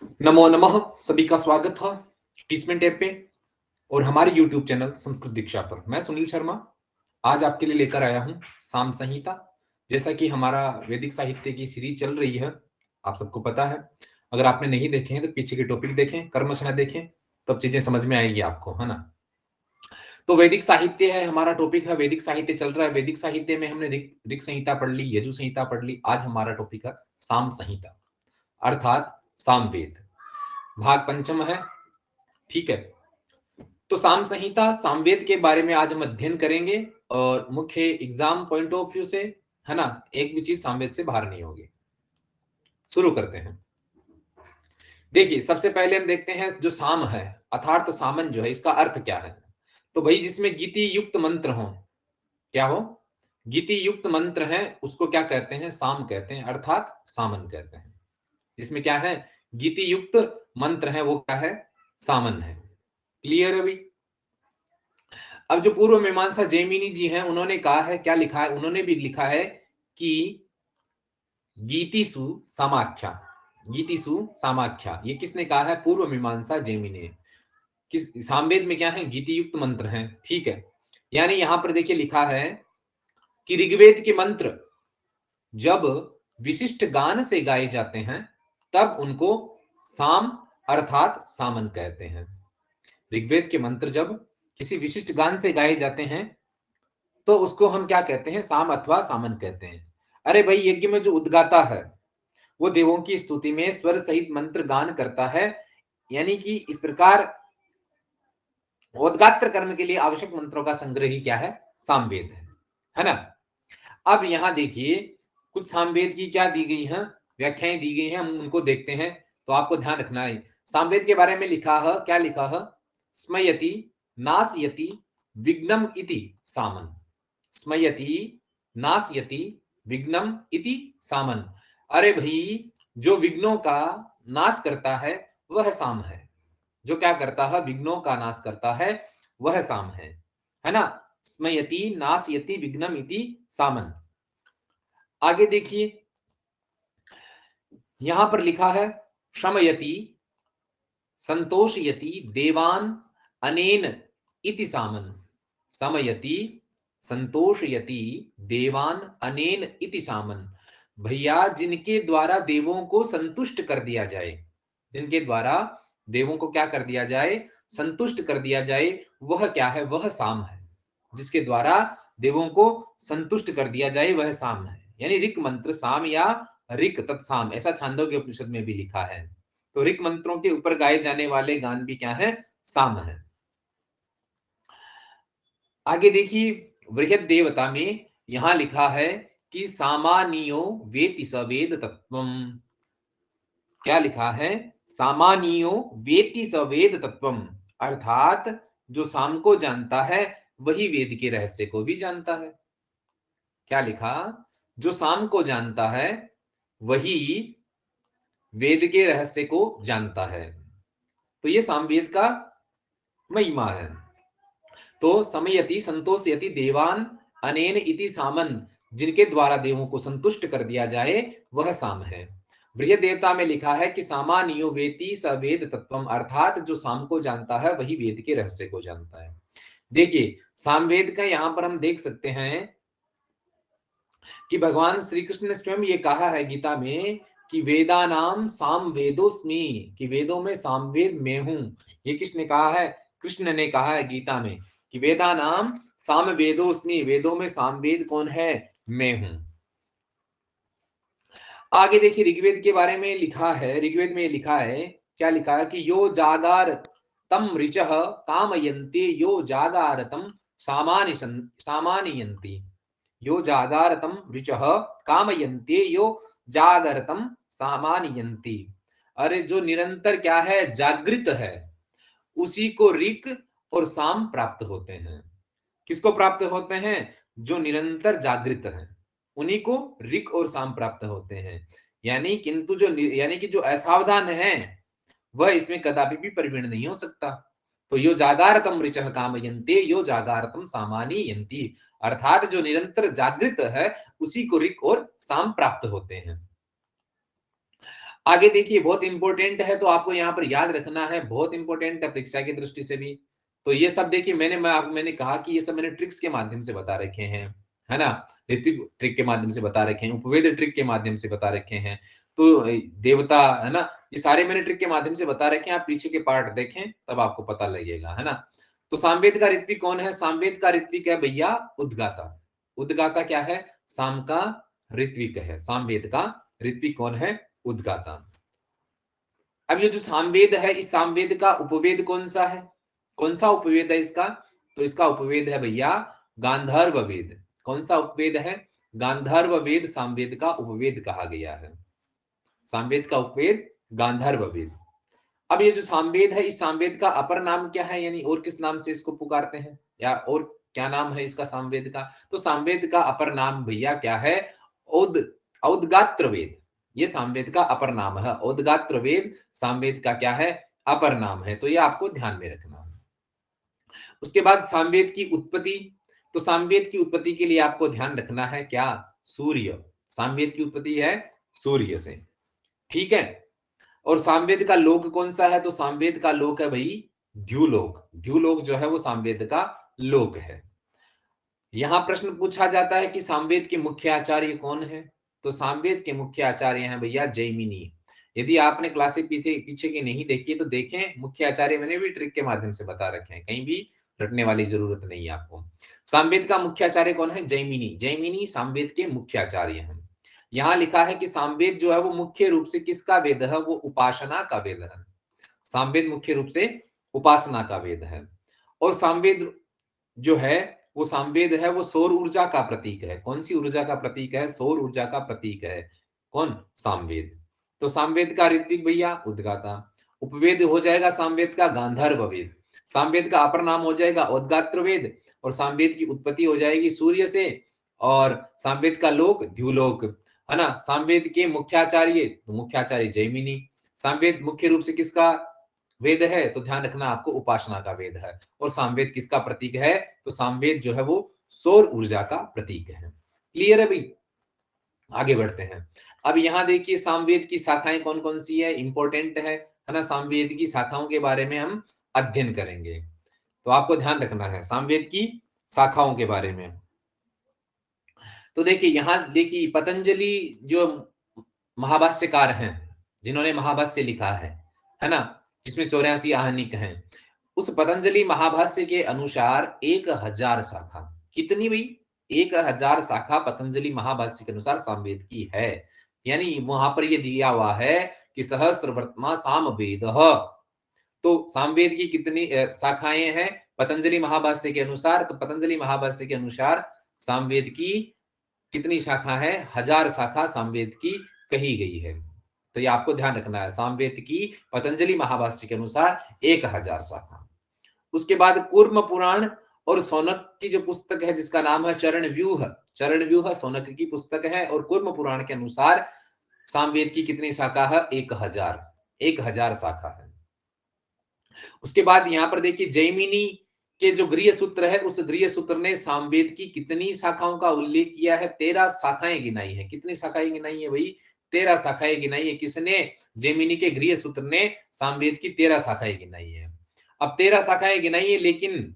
नमो नमः। सभी का स्वागत है टीचमेंट ऐप पे और हमारे YouTube चैनल संस्कृत दीक्षा पर। मैं सुनील शर्मा आज आपके लिए लेकर आया हूं साम संहिता। जैसा कि हमारा वैदिक साहित्य की सीरीज चल रही है, आप सबको पता है। अगर आपने नहीं देखे हैं तो पीछे के टॉपिक देखें, कर्मशः देखें, तब चीजें समझ में आएगी आपको, है ना। तो वैदिक साहित्य है हमारा टॉपिक, है वैदिक साहित्य चल रहा है। वैदिक साहित्य में हमने ऋग संहिता पढ़ ली, यजु संहिता पढ़ ली। आज हमारा टॉपिक है साम संहिता अर्थात सामवेद, भाग पंचम है। ठीक है, तो साम संहिता सामवेद के बारे में आज हम अध्ययन करेंगे और मुख्य एग्जाम पॉइंट ऑफ व्यू से, है ना, एक भी चीज सामवेद से बाहर नहीं होगी। शुरू करते हैं। देखिए, सबसे पहले हम देखते हैं जो साम है अर्थात सामन जो है, इसका अर्थ क्या है। तो भाई जिसमें गीति युक्त मंत्र हो, क्या हो, गीति युक्त मंत्र है, उसको क्या कहते हैं, साम कहते हैं अर्थात सामन कहते हैं। जिसमें क्या है, गीति युक्त मंत्र है, वो क्या है, सामन है। क्लियर है भाई। अब जो पूर्व मीमांसा जैमिनी जी हैं, उन्होंने कहा है, क्या लिखा है, उन्होंने भी लिखा है कि गीतिसु समाख्या, गीतिसु समाख्या, ये किसने कहा है, पूर्व मीमांसा जैमिनी ने। किस सामवेद में क्या है, गीति युक्त मंत्र हैं। ठीक है, यानी यहां पर देखिए लिखा है कि ऋग्वेद के मंत्र जब विशिष्ट गान से गाए जाते हैं तब उनको साम अर्थात सामन कहते हैं। ऋग्वेद के मंत्र जब किसी विशिष्ट गान से गाए जाते हैं तो उसको हम क्या कहते हैं, साम अथवा सामन कहते हैं। अरे भाई, यज्ञ में जो उद्गाता है वो देवों की स्तुति में स्वर सहित मंत्र गान करता है, यानी कि इस प्रकार उद्गात्र कर्म के लिए आवश्यक मंत्रों का संग्रह ही क्या है, सामवेद है ना। अब यहां देखिए कुछ सामवेद की क्या दी गई है, व्याख्याएं दी गई हैं, हम उनको देखते हैं। तो आपको ध्यान रखना है, सामवेद के बारे में लिखा है, क्या लिखा है, स्मयति नासयति विघ्नम इति सामन, स्मयति नासयति विघ्नम इति सामन। अरे भाई, जो विघ्नों का नाश करता है वह साम है, जो क्या करता है, विघ्नों का नाश करता है, वह साम है ना। स्मयति नासयति विघ्नम इति सामन। आगे देखिए, यहां पर लिखा है शमयति संतोषयति देवान अनेन इति सामन, समयति संतोषयति देवान अनेन इति सामन। भैया, जिनके द्वारा देवों को संतुष्ट कर दिया जाए, जिनके द्वारा देवों को क्या कर दिया जाए, संतुष्ट कर दिया जाए, वह क्या है, वह साम है। जिसके द्वारा देवों को संतुष्ट कर दिया जाए वह साम है, यानी ऋक मंत्र साम या ऋक तत्साम, ऐसा छांदोग्य उपनिषद में भी लिखा है। तो ऋक मंत्रों के ऊपर गाए जाने वाले गान भी क्या है, साम है। आगे देखिए, वृहद देवता में यहां लिखा है कि सामानियो वेति सवेद तत्वम, क्या लिखा है, सामानियो वेति सवेद तत्वम, अर्थात जो साम को जानता है वही वेद के रहस्य को भी जानता है। क्या लिखा, जो साम को जानता है वही वेद के रहस्य को जानता है। तो ये सामवेद का महिमा है। तो समयति संतोषयति देवान अनेन इति सामन, जिनके द्वारा देवों को संतुष्ट कर दिया जाए वह साम है। बृहद देवता में लिखा है कि सामान्यो वेति स वेद तत्वम, अर्थात जो साम को जानता है वही वेद के रहस्य को जानता है। देखिए, सामवेद का यहां पर हम देख सकते हैं कि भगवान श्री कृष्ण ने स्वयं ये कहा है गीता में कि वेदानाम साम वेदोस्मि, कि वेदों में सामवेद मैं हूं। ये किसने कहा है, कृष्ण ने कहा है गीता में कि वेदानाम साम वेदोस्मि, वेदों में सामवेद कौन है, मैं हूं। आगे देखिए, ऋग्वेद के बारे में लिखा है, ऋग्वेद में लिखा है, क्या लिखा है कि यो जागार तम ऋचः कामयन्ते यो जागारतम सामान्यन्ति, यो जागारतम ऋचः कामयन्ते यो जागरतम सामान्यन्ति। अरे, जो निरंतर क्या है, जागृत है, उसी को ऋक और साम प्राप्त होते हैं। किसको प्राप्त होते हैं, जो निरंतर जागृत हैं, उन्हीं को ऋक और साम प्राप्त होते हैं। यानी किंतु जो, यानी कि जो असावधान है वह इसमें कदापि भी प्रवीण नहीं हो सकता। तो यो जागारतम ऋचः कामयन्ते यो जागारतम सामान्यन्ति, अर्थात जो निरंतर जागृत है उसी को ऋक और साम प्राप्त होते हैं। आगे देखिए बहुत इंपॉर्टेंट है, तो आपको यहाँ पर याद रखना है, बहुत इंपॉर्टेंट है परीक्षा की दृष्टि से भी। तो ये सब देखिए मैंने कहा कि ये सब मैंने ट्रिक्स के माध्यम से बता रखे हैं, है ना? ऋत्विक ट्रिक के माध्यम से बता रखे हैं, उपवेद ट्रिक के माध्यम से बता रखे हैं। तो देवता, है ना? ये सारे मैंने ट्रिक के माध्यम से बता रखे हैं, आप पीछे के पार्ट देखें तब आपको पता लगेगा, है ना? तो सामवेद का ऋत्विक कौन है? सामवेद का ऋत्विक है भैया उद्गाता। उद्गाता क्या है? साम का ऋत्विक है। सामवेद का ऋत्विक कौन है? उद्गाता। अब ये जो सामवेद है, इस सामवेद का उपवेद कौन सा है? कौन सा उपवेद है इसका? तो इसका उपवेद है भैया गांधर्व वेद। कौन सा उपवेद है? गांधर्व वेद सामवेद का उपवेद कहा गया है। सामवेद का उपवेद गांधर्व वेद। अब ये जो सामवेद है, इस सामवेद का अपर नाम क्या है, यानी और किस नाम से इसको पुकारते हैं, या और क्या नाम है इसका सामवेद का? तो सामवेद का अपर नाम भैया क्या है? औद औदगात्र वेद। ये सामवेद का अपर नाम है। औदगात्र वेद सामवेद का क्या है? अपर नाम है। तो ये आपको ध्यान में रखना है। उसके बाद सामवेद की उत्पत्ति। तो सामवेद की उत्पत्ति के लिए आपको ध्यान रखना है क्या? सूर्य। सामवेद की उत्पत्ति है सूर्य से, ठीक है? और सामवेद का लोक कौन सा है? तो सामवेद का लोक है भाई द्युलोक। द्युलोक जो है वो सामवेद का लोक है। यहां प्रश्न पूछा जाता है कि सामवेद के मुख्य आचार्य कौन है? तो सामवेद के मुख्य आचार्य हैं भैया जैमिनी। यदि आपने क्लासेस पीछे पीछे की नहीं देखी है तो देखें, मुख्य आचार्य मैंने भी ट्रिक के माध्यम से बता रखे हैं, कहीं भी रटने वाली जरूरत नहीं है आपको। सामवेद का मुख्य आचार्य कौन है? जैमिनी। जैमिनी सामवेद के मुख्य आचार्य हैं। यहाँ लिखा है कि सामवेद जो है वो मुख्य रूप से किसका वेद है? वो उपासना का वेद है। सामवेद मुख्य रूप से उपासना का वेद है। और सामवेद जो है वो सामवेद है वो सौर ऊर्जा का प्रतीक है। कौन सी ऊर्जा का प्रतीक है? सौर ऊर्जा का प्रतीक है। कौन? सामवेद। तो सामवेद का ऋत्विक भैया उद्गाता। उपवेद हो जाएगा सामवेद का गांधर्व वेद। सामवेद का अपर नाम हो जाएगा उद्गात्र वेद। और सामवेद की उत्पत्ति हो जाएगी सूर्य से। और सामवेद का लोक द्युलोक, है ना? सामवेद के मुख्याचार्य, तो मुख्याचार्य जैमिनी। सामवेद मुख्य रूप से किसका वेद है? तो ध्यान रखना आपको, उपासना का वेद है। और सामवेद किसका प्रतीक है? तो सामवेद जो है वो सौर ऊर्जा का प्रतीक है। क्लियर है भाई? आगे बढ़ते हैं। अब यहां देखिए सामवेद की शाखाएं कौन कौन सी है, इंपॉर्टेंट है ना? सामवेद की शाखाओं के बारे में हम अध्ययन करेंगे, तो आपको ध्यान रखना है सामवेद की शाखाओं के बारे में। तो देखिए यहां देखिए पतंजलि जो महाभाष्यकार हैं, जिन्होंने महाभाष्य लिखा है ना? जिसमें 84 आहनिक हैं। उस पतंजलि महाभाष्य के अनुसार 1000 शाखा, कितनी भाई? 1000 शाखा पतंजलि महाभाष्य के अनुसार सामवेद की है। यानी वहां पर ये दिया हुआ है कि सहस्रवर्त्मा सामवेद। तो सामवेद की कितनी शाखाएं हैं पतंजलि महाभाष्य के अनुसार? तो पतंजलि महाभाष्य के अनुसार सामवेद की कितनी शाखा है? 1000 शाखा सामवेद की कही गई है। तो ये आपको ध्यान रखना है, सामवेद की पतंजलि महाभाष्य के अनुसार 1000 शाखा। उसके बाद कूर्म पुराण और सौनक की जो पुस्तक है जिसका नाम है चरण व्यूह। चरण व्यूह सौनक की पुस्तक है। और कूर्म पुराण के अनुसार सामवेद की कितनी शाखा है? 1000। 1000 शाखा है। उसके बाद यहां पर देखिए जैमिनी के जो गृह सूत्र है, उस गृह सूत्र ने सामवेद की कितनी शाखाओं का उल्लेख किया है? 13 शाखाएं गिनाई है। कितनी शाखाएं गिनाई है भाई? 13 शाखाएं गिनाई है। किसने? जैमिनी के गृह सूत्र ने सामवेद की 13 शाखाएं गिनाई है। अब 13 शाखाएं गिनाई है, लेकिन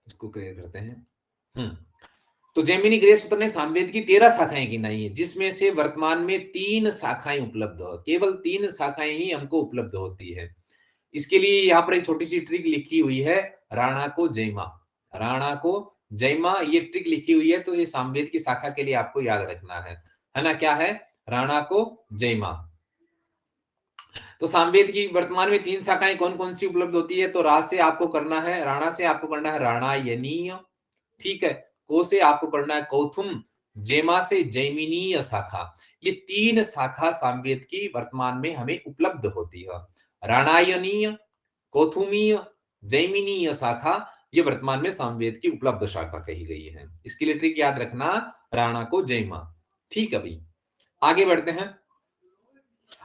इसको क्लियर करते हैं। तो जैमिनी गृह सूत्र ने सामवेद की 13 शाखाएं गिनाई है, जिसमें से वर्तमान में 3 शाखाएं उपलब्ध हो, केवल 3 शाखाएं ही हमको उपलब्ध होती है। इसके लिए यहाँ पर एक छोटी सी ट्रिक लिखी हुई है, राणा को जयमा। राणा को जयमा ये ट्रिक लिखी हुई है, तो ये सामवेद की शाखा के लिए आपको याद रखना है ना? क्या है? राणा को जयमा। तो सामवेद की वर्तमान में 3 शाखाएं कौन कौन सी उपलब्ध होती है? तो रा से आपको करना है, राणा से आपको करना है राणायनीय, ठीक है? को से आपको करना है कौथुम, जेमा से जैमिनीय शाखा। ये 3 शाखा सामवेद की वर्तमान में हमें उपलब्ध होती है। राणायनीय, कौथुमीय, जैमिनीय शाखा ये वर्तमान में सामवेद की उपलब्ध शाखा कही गई है। इसके लिए ट्रिक याद रखना, राणा को जैमा। ठीक है भाई, आगे बढ़ते हैं।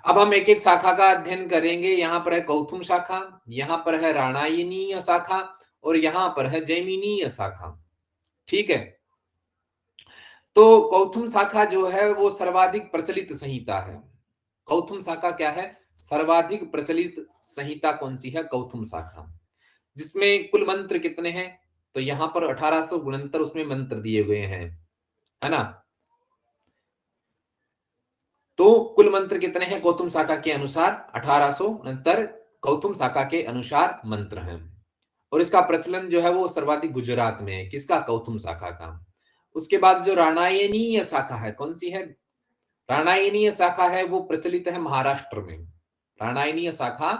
अब हम एक एक शाखा का अध्ययन करेंगे। यहां पर है कौथुम शाखा, यहां पर है राणायनीय शाखा, और यहां पर है जैमिनीय शाखा, ठीक है? तो कौथुम शाखा जो है वो सर्वाधिक प्रचलित संहिता है। कौथुम शाखा क्या है? सर्वाधिक प्रचलित संहिता कौन सी है? कौथुम शाखा। जिसमें कुल मंत्र कितने हैं? तो यहां पर 1869 उसमें मंत्र दिए हुए हैं, है ना। तो कुल मंत्र कितने हैं कौतुम शाखा के अनुसार? 1869 कौतुम शाखा के अनुसार मंत्र हैं। और इसका प्रचलन जो है वो सर्वाधिक गुजरात में है। किसका? कौतुम शाखा का। उसके बाद जो राणायनीय शाखा है, कौन सी है? राणायनीय शाखा है वो प्रचलित है महाराष्ट्र में। राणायनीय शाखा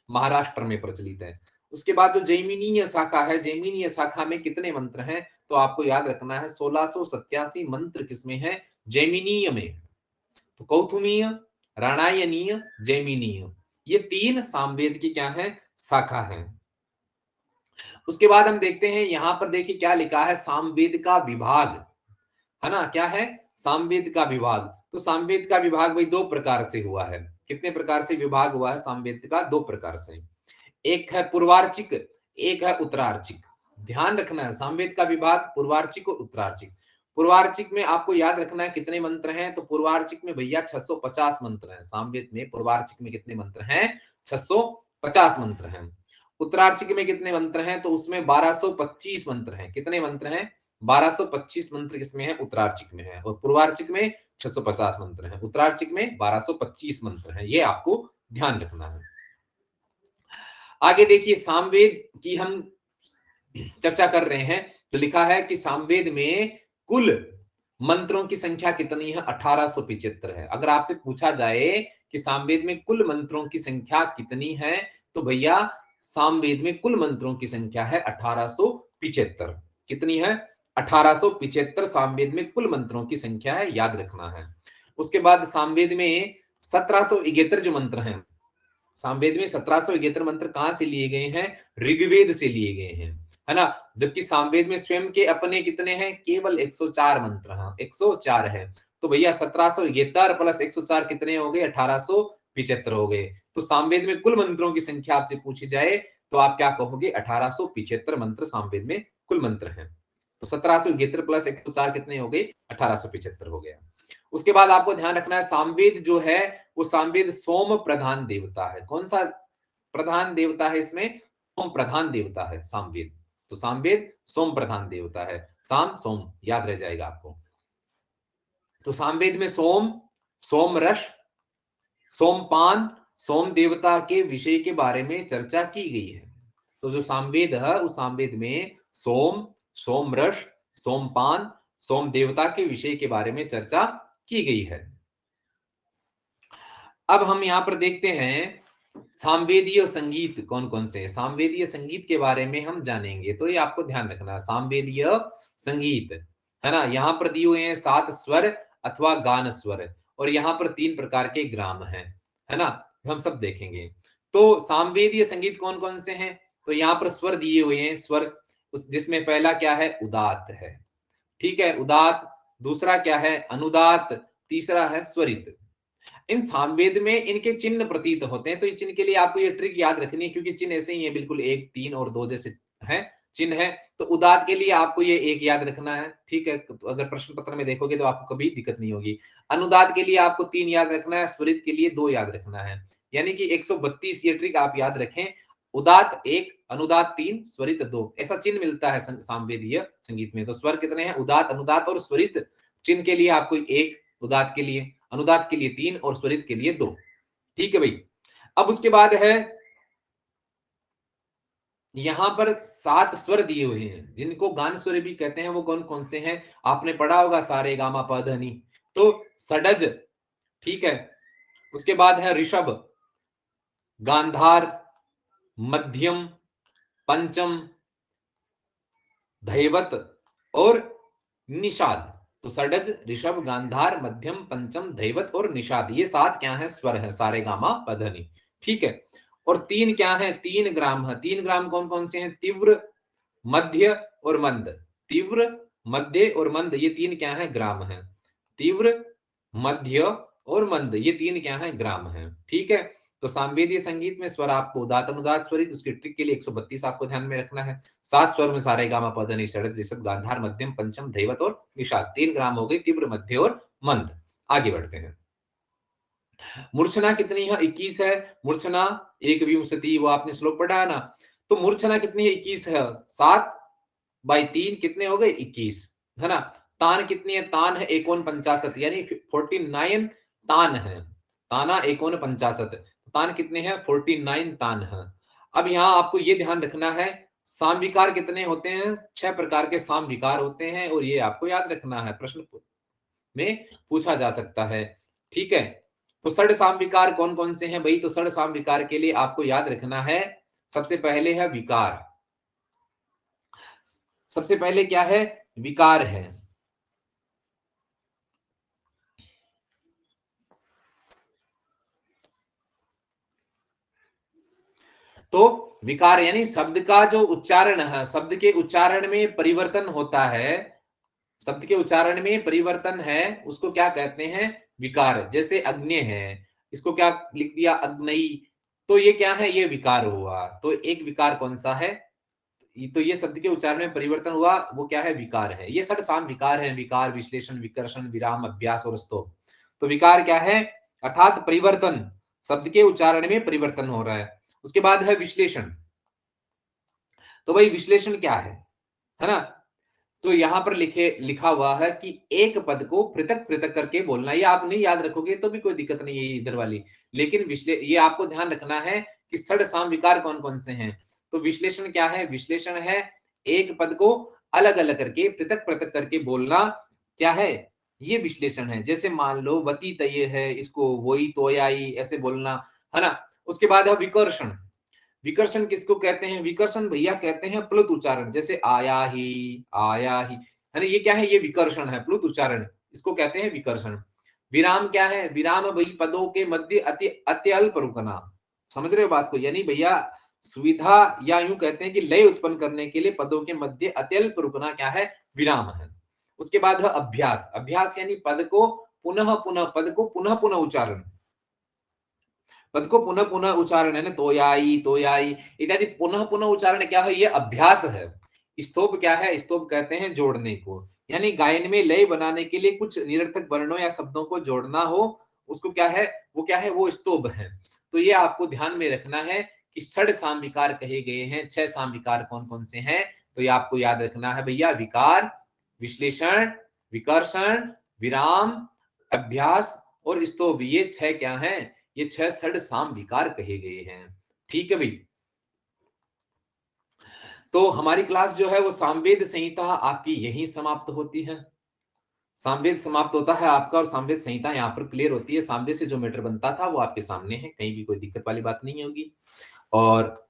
महाराष्ट्र में प्रचलित है। उसके बाद जो जैमिनीय शाखा है, जैमिनीय शाखा में कितने मंत्र हैं? तो आपको याद रखना है 1687 मंत्र किसमें है? जैमिनीय में। तो कौथुमीय, राणायनीय, जैमिनीय, ये तीन सामवेद की क्या है? शाखा है। उसके बाद हम देखते हैं यहां पर देखिए क्या लिखा है? सामवेद का विभाग, है ना। क्या है? सामवेद का विभाग। तो सामवेद का विभाग भाई दो प्रकार से हुआ है। कितने प्रकार से विभाग हुआ है सामवेद का? दो प्रकार से। एक है पूर्वार्चिक, एक है उत्तरार्चिक। ध्यान रखना है, सामवेद का विभाग पूर्वार्चिक और उत्तरार्चिक। पूर्वार्चिक में आपको याद रखना है कितने मंत्र हैं? तो पूर्वार्चिक में भैया 650 मंत्र हैं। सामवेद में पूर्वार्चिक में कितने मंत्र हैं? 650 मंत्र हैं। उत्तरार्चिक में कितने मंत्र हैं? तो उसमें 1225 मंत्र हैं। कितने मंत्र हैं? 1225 मंत्र किसमें है? उत्तरार्चिक में है। और पूर्वार्चिक में 650 मंत्र हैं, उत्तरार्चिक में 1225 मंत्र हैं। ये आपको ध्यान रखना है। आगे देखिए सामवेद की हम चर्चा कर रहे हैं। तो लिखा है कि सामवेद में कुल मंत्रों की संख्या कितनी है? 1875 है। अगर आपसे पूछा जाए कि सामवेद में कुल मंत्रों की संख्या कितनी है, तो भैया सामवेद में कुल मंत्रों की संख्या है 1875। कितनी है? 1875 सामवेद में कुल मंत्रों की संख्या है, याद रखना है। उसके बाद सामवेद में 1771 जो मंत्र हैं, सामवेद में 1771 मंत्र कहां से लिए गए हैं? ऋग्वेद से लिए गए हैं, है ना। जबकि सामवेद में स्वयं के अपने कितने हैं? केवल 104 मंत्र हैं, 104 है। तो भैया 1771 प्लस 104 कितने हो गए? 1875 हो गए। तो सामवेद में कुल मंत्रों की संख्या आपसे पूछी जाए तो आप क्या कहोगे? 1875 मंत्र सामवेद में कुल मंत्र हैं। तो 1771 प्लस 104 कितने हो गए? 1875 हो गया। उसके बाद आपको ध्यान रखना है सामवेद जो है वो सामवेद सोम प्रधान देवता है। कौन सा प्रधान देवता है इसमें? सोम प्रधान देवता है सामवेद। तो सामवेद सोम प्रधान देवता है। साम सोम याद रह जाएगा आपको। तो सामवेद में सोम, सोमरस, सोमपान, सोम देवता के विषय के बारे में चर्चा की गई है। तो जो सामवेद है उस सामवेद में सोम, सोमरस, सोमपान, सोम देवता के विषय के बारे में चर्चा की गई है। अब हम यहां पर देखते हैं सामवेदीय संगीत कौन कौन से हैं। सामवेदीय संगीत के बारे में हम जानेंगे, तो ये आपको ध्यान रखना है। सामवेदीय संगीत, है ना। यहाँ पर दिए हुए हैं 7 स्वर अथवा गान स्वर, और यहाँ पर 3 प्रकार के ग्राम हैं, है ना। हम सब देखेंगे। तो सामवेदीय संगीत कौन कौन से हैं? तो यहाँ पर स्वर दिए हुए हैं। स्वर जिसमें पहला क्या है? उदात है, ठीक है, उदात। दूसरा क्या है? अनुदात। तीसरा है स्वरित। इन सामवेद में इनके चिन्ह प्रतीत होते हैं। तो ये चिन्ह के लिए आपको ये ट्रिक याद रखनी है, क्योंकि चिन्ह ऐसे ही है बिल्कुल 1, 3 और 2 जैसे हैं चिन्ह है। तो उदात के लिए आपको ये 1 याद रखना है, ठीक है। तो अगर प्रश्न पत्र में देखोगे तो आपको कभी दिक्कत नहीं होगी। अनुदात के लिए आपको 3 याद रखना है, स्वरित के लिए 2 याद रखना है। यानी कि 132 ये ट्रिक आप याद रखें। उदात 1, अनुदात 3, स्वरित 2, ऐसा चिन्ह मिलता है सामवेदीय संगीत में। तो स्वर कितने हैं? उदात, अनुदात और स्वरित। चिन्ह के लिए आपको 1 उदात के लिए, अनुदात के लिए 3 और स्वरित के लिए 2, ठीक है भाई। अब उसके बाद है यहां पर 7 स्वर दिए हुए हैं जिनको गान स्वर भी कहते हैं। वो कौन कौन से हैं? आपने पढ़ा होगा सारे गामा प ध नि। तो षडज, ठीक है। उसके बाद है ऋषभ, गांधार, मध्यम, पंचम, धैवत और निषाद। तो षडज, ऋषभ, गांधार, मध्यम, पंचम, धैवत और निषाद, ये 7 क्या है? स्वर है, सारे गामा पधनी, ठीक है। और 3 क्या है? 3 ग्राम है। 3 ग्राम कौन कौन से हैं? तीव्र, मध्य और मंद। तीव्र, मध्य और मंद, ये 3 क्या है? ग्राम है। तीव्र, मध्य और मंद, ये 3 क्या है? ग्राम है, ठीक है। तो सामवेदीय संगीत में स्वर आपको उदात, अनुदात, स्वरित, उसकी ट्रिक के लिए 132 आपको ध्यान में रखना है। 7 स्वर में सारे गामा पध नि षडज ऋषभ गांधार मध्यम पंचम धैवत और निषाद। 3 ग्राम हो गए, तीव्र, मध्य और मंद। आगे बढ़ते हैं। मूर्छना कितनी है? 21 है। मूर्छना एक विंशति, वो आपने श्लोक पढ़ा है ना। तो मूर्छना कितनी है? 21 है। 7/3 कितने हो गए? 21, है ना। तान कितनी है? तान है 49, यानी 49 तान है। ताना 49, तान कितने हैं? 49 तान है। अब यहाँ आपको ये ध्यान रखना है, साम विकार कितने होते हैं? 6 प्रकार के साम विकार होते हैं, और ये आपको याद रखना है, प्रश्न में पूछा जा सकता है। ठीक है, तो षड साम विकार कौन कौन से हैं भाई? तो षड साम विकार के लिए आपको याद रखना है, सबसे पहले है विकार। सबसे पहले क्या है? विकार है। तो विकार यानी शब्द का जो उच्चारण है, शब्द के उच्चारण में परिवर्तन होता है, शब्द के उच्चारण में परिवर्तन है, उसको क्या कहते हैं? विकार। जैसे अग्नि है, इसको क्या लिख दिया? अग्नई। तो ये क्या है? ये विकार हुआ। तो एक विकार कौन सा है? तो ये शब्द के उच्चारण में परिवर्तन हुआ, वो क्या है? विकार है। ये षड साम विकार है, विकार, विश्लेषण, विकर्षण, विराम, अभ्यास और स्तोभ। तो विकार क्या है? अर्थात परिवर्तन, शब्द के उच्चारण में परिवर्तन हो रहा है। उसके बाद है विश्लेषण। तो भाई विश्लेषण क्या है ना। तो यहां पर लिखा हुआ है कि एक पद को पृथक पृथक करके बोलना। ये आप नहीं याद रखोगे तो भी कोई दिक्कत नहीं है इधर वाली, लेकिन ये आपको ध्यान रखना है कि षड साम विकार कौन कौन से हैं। तो विश्लेषण क्या है? विश्लेषण है एक पद को अलग अलग करके, पृथक पृथक करके बोलना। क्या है? ये विश्लेषण है। जैसे मान लो वती तय है, इसको वही तोयाई ऐसे बोलना, है ना। उसके बाद है विकर्षण। विकर्षण किसको कहते हैं? विकर्षण भैया कहते हैं प्लुत उच्चारण। जैसे आया ही, आया ही, है ना। ये क्या है? ये विकर्षण है, प्लुत उच्चारण, इसको कहते हैं विकर्षण। विराम क्या है? विराम भाई पदों के मध्य अत्यल्प रुकना। समझ रहे हो बात को? यानी भैया सुविधा, या यूं कहते हैं कि लय उत्पन्न करने के लिए पदों के मध्य अत्यल्प रुकना क्या है? विराम है। उसके बाद है अभ्यास। अभ्यास यानी पद को पुनः पुनः, पद को पुनः पुनः उच्चारण, पद को पुनः पुनः उच्चारण, है ना। तोयाई, तोयाई इत्यादि पुनः पुनः उच्चारण क्या है? ये अभ्यास है। स्तोभ क्या है? स्तोभ कहते हैं जोड़ने को, यानी गायन में लय बनाने के लिए कुछ निरर्थक वर्णों या शब्दों को जोड़ना हो, उसको क्या है? वो क्या है? वो स्तोभ है। तो ये आपको ध्यान में रखना है कि षड साम विकार कहे गए हैं। 6 साम विकार कौन कौन से हैं? तो ये आपको याद रखना है भैया, विकार, विश्लेषण, विकर्षण, विराम, अभ्यास और स्तोभ। ये 6 क्या हैं? ये 6 षड साम विकार कहे गए हैं। ठीक है भाई। तो हमारी क्लास जो है वो सामवेद संहिता आपकी यहीं समाप्त होती है। सामवेद समाप्त होता है आपका, और सामवेद संहिता यहाँ पर क्लियर होती है। सामवेद से जो मैटर बनता था वो आपके सामने है, कहीं भी कोई दिक्कत वाली बात नहीं होगी। और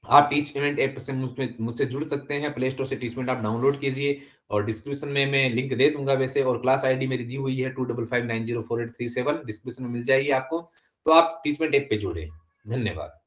आप टीचमेंट ऐप से मुझसे जुड़ सकते हैं। प्ले स्टोर से टीचमेंट आप डाउनलोड कीजिए, और डिस्क्रिप्शन में मैं लिंक दे दूंगा वैसे, और क्लास आईडी मेरी दी हुई है 25590483 डिस्क्रिप्शन में मिल जाएगी आपको। तो आप टीचमेंट ऐप पे जुड़े। धन्यवाद।